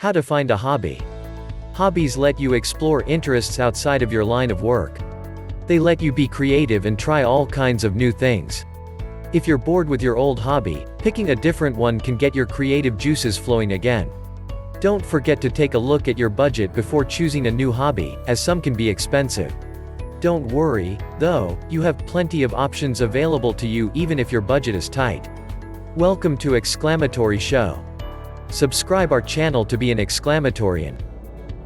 How to find a hobby. Hobbies let you explore interests outside of your line of work. They let you be creative and try all kinds of new things. If you're bored with your old hobby, picking a different one can get your creative juices flowing again. Don't forget to take a look at your budget before choosing a new hobby, as some can be expensive. Don't worry, though, you have plenty of options available to you even if your budget is tight. Welcome to Exclamatory Show. Subscribe our channel to be an exclamatorian.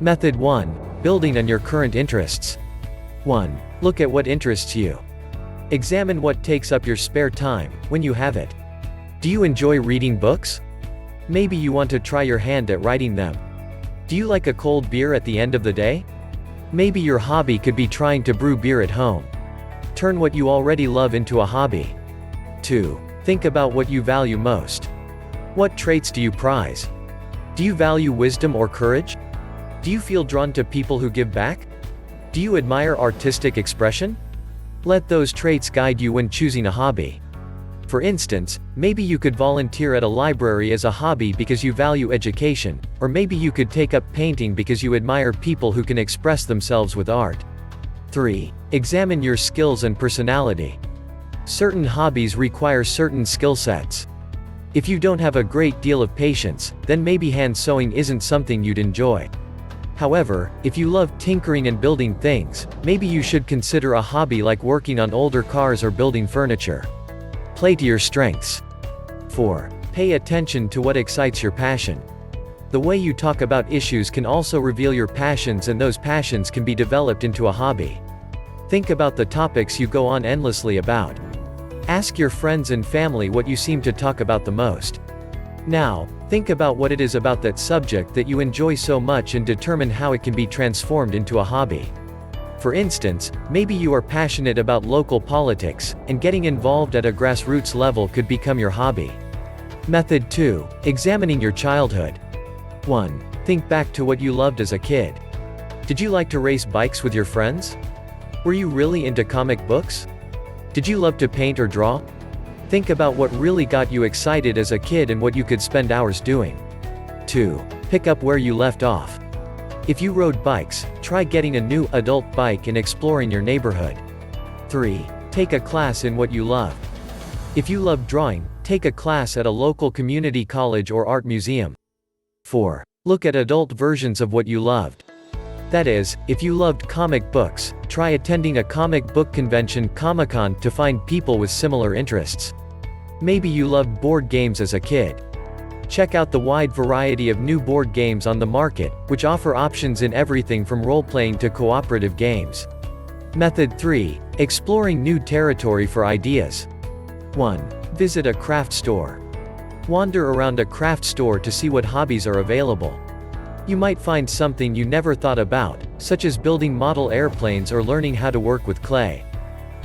Method 1. Building on your current interests. 1. Look at what interests you. Examine what takes up your spare time, when you have it. Do you enjoy reading books? Maybe you want to try your hand at writing them. Do you like a cold beer at the end of the day? Maybe your hobby could be trying to brew beer at home. Turn what you already love into a hobby. 2. Think about what you value most. What traits do you prize? Do you value wisdom or courage? Do you feel drawn to people who give back? Do you admire artistic expression? Let those traits guide you when choosing a hobby. For instance, maybe you could volunteer at a library as a hobby because you value education, or maybe you could take up painting because you admire people who can express themselves with art. 3. Examine your skills and personality. Certain hobbies require certain skill sets. If you don't have a great deal of patience, then maybe hand sewing isn't something you'd enjoy. However, if you love tinkering and building things, maybe you should consider a hobby like working on older cars or building furniture. Play to your strengths. 4. Pay attention to what excites your passion. The way you talk about issues can also reveal your passions, and those passions can be developed into a hobby. Think about the topics you go on endlessly about. Ask your friends and family what you seem to talk about the most. Now, think about what it is about that subject that you enjoy so much and determine how it can be transformed into a hobby. For instance, maybe you are passionate about local politics, and getting involved at a grassroots level could become your hobby. Method 2. Examining your childhood. 1. Think back to what you loved as a kid. Did you like to race bikes with your friends? Were you really into comic books? Did you love to paint or draw? Think about what really got you excited as a kid and what you could spend hours doing. 2. Pick up where you left off. If you rode bikes, try getting a new adult bike and exploring your neighborhood. 3. Take a class in what you love. If you love drawing, take a class at a local community college or art museum. 4. Look at adult versions of what you loved. That is, if you loved comic books, try attending a comic book convention, Comic-Con, to find people with similar interests. Maybe you loved board games as a kid. Check out the wide variety of new board games on the market, which offer options in everything from role-playing to cooperative games. Method 3. Exploring new territory for ideas. 1. Visit a craft store. Wander around a craft store to see what hobbies are available. You might find something you never thought about, such as building model airplanes or learning how to work with clay.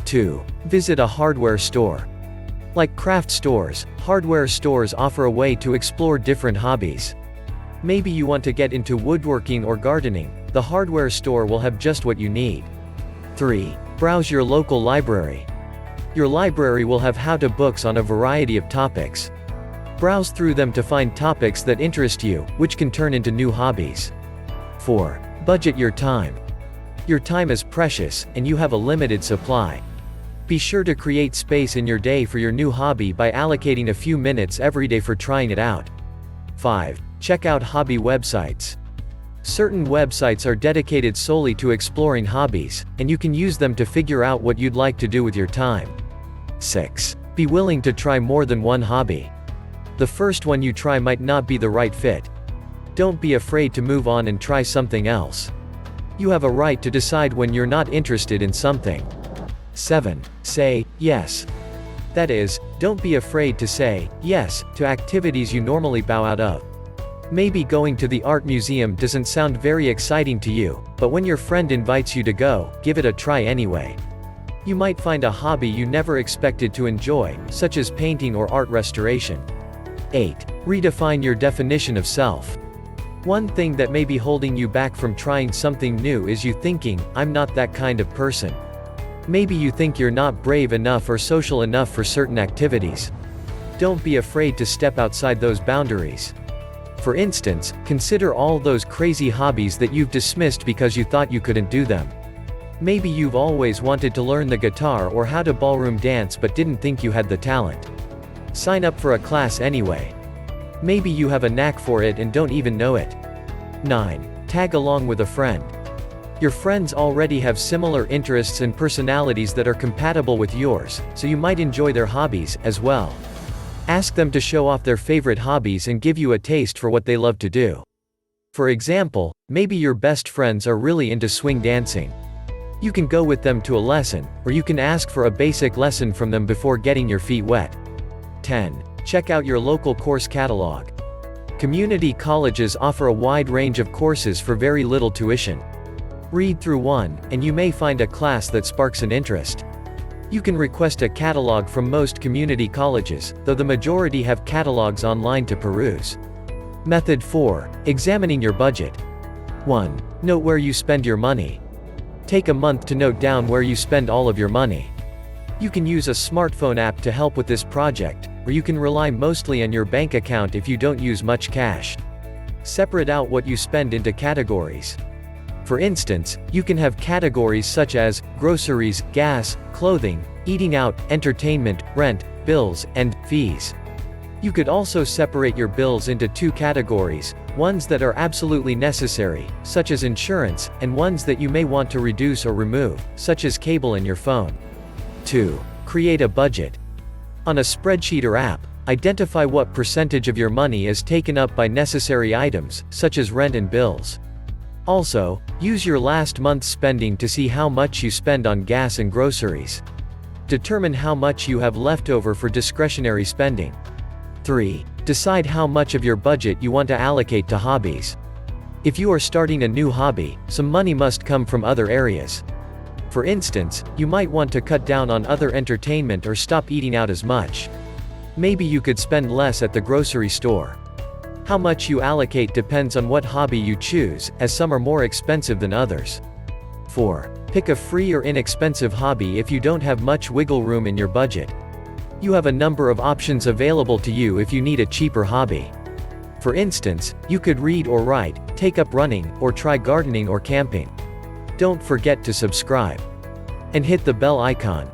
2. Visit a hardware store. Like craft stores, hardware stores offer a way to explore different hobbies. Maybe you want to get into woodworking or gardening. The hardware store will have just what you need. 3. Browse your local library. Your library will have how-to books on a variety of topics. Browse through them to find topics that interest you, which can turn into new hobbies. 4. Budget your time. Your time is precious, and you have a limited supply. Be sure to create space in your day for your new hobby by allocating a few minutes every day for trying it out. 5. Check out hobby websites. Certain websites are dedicated solely to exploring hobbies, and you can use them to figure out what you'd like to do with your time. 6. Be willing to try more than one hobby. The first one you try might not be the right fit. Don't be afraid to move on and try something else. You have a right to decide when you're not interested in something. 7. Say yes. That is, don't be afraid to say yes to activities you normally bow out of. Maybe going to the art museum doesn't sound very exciting to you, but when your friend invites you to go, give it a try anyway. You might find a hobby you never expected to enjoy, such as painting or art restoration. 8. Redefine your definition of self. One thing that may be holding you back from trying something new is you thinking, "I'm not that kind of person." Maybe you think you're not brave enough or social enough for certain activities. Don't be afraid to step outside those boundaries. For instance, consider all those crazy hobbies that you've dismissed because you thought you couldn't do them. Maybe you've always wanted to learn the guitar or how to ballroom dance but didn't think you had the talent. Sign up for a class anyway. Maybe you have a knack for it and don't even know it. 9. Tag along with a friend. Your friends already have similar interests and personalities that are compatible with yours, so you might enjoy their hobbies, as well. Ask them to show off their favorite hobbies and give you a taste for what they love to do. For example, maybe your best friends are really into swing dancing. You can go with them to a lesson, or you can ask for a basic lesson from them before getting your feet wet. 10. Check out your local course catalog. Community colleges offer a wide range of courses for very little tuition. Read through one, and you may find a class that sparks an interest. You can request a catalog from most community colleges, though the majority have catalogs online to peruse. Method 4. Examining your budget. 1. Note where you spend your money. Take a month to note down where you spend all of your money. You can use a smartphone app to help with this project, or you can rely mostly on your bank account if you don't use much cash. Separate out what you spend into categories. For instance, you can have categories such as groceries, gas, clothing, eating out, entertainment, rent, bills, and fees. You could also separate your bills into 2 categories, ones that are absolutely necessary, such as insurance, and ones that you may want to reduce or remove, such as cable and your phone. 2. Create a budget. On a spreadsheet or app, identify what percentage of your money is taken up by necessary items, such as rent and bills. Also, use your last month's spending to see how much you spend on gas and groceries. Determine how much you have left over for discretionary spending. 3. Decide how much of your budget you want to allocate to hobbies. If you are starting a new hobby, some money must come from other areas. For instance, you might want to cut down on other entertainment or stop eating out as much. Maybe you could spend less at the grocery store. How much you allocate depends on what hobby you choose, as some are more expensive than others. 4. Pick a free or inexpensive hobby if you don't have much wiggle room in your budget. You have a number of options available to you if you need a cheaper hobby. For instance, you could read or write, take up running, or try gardening or camping. Don't forget to subscribe. And hit the bell icon.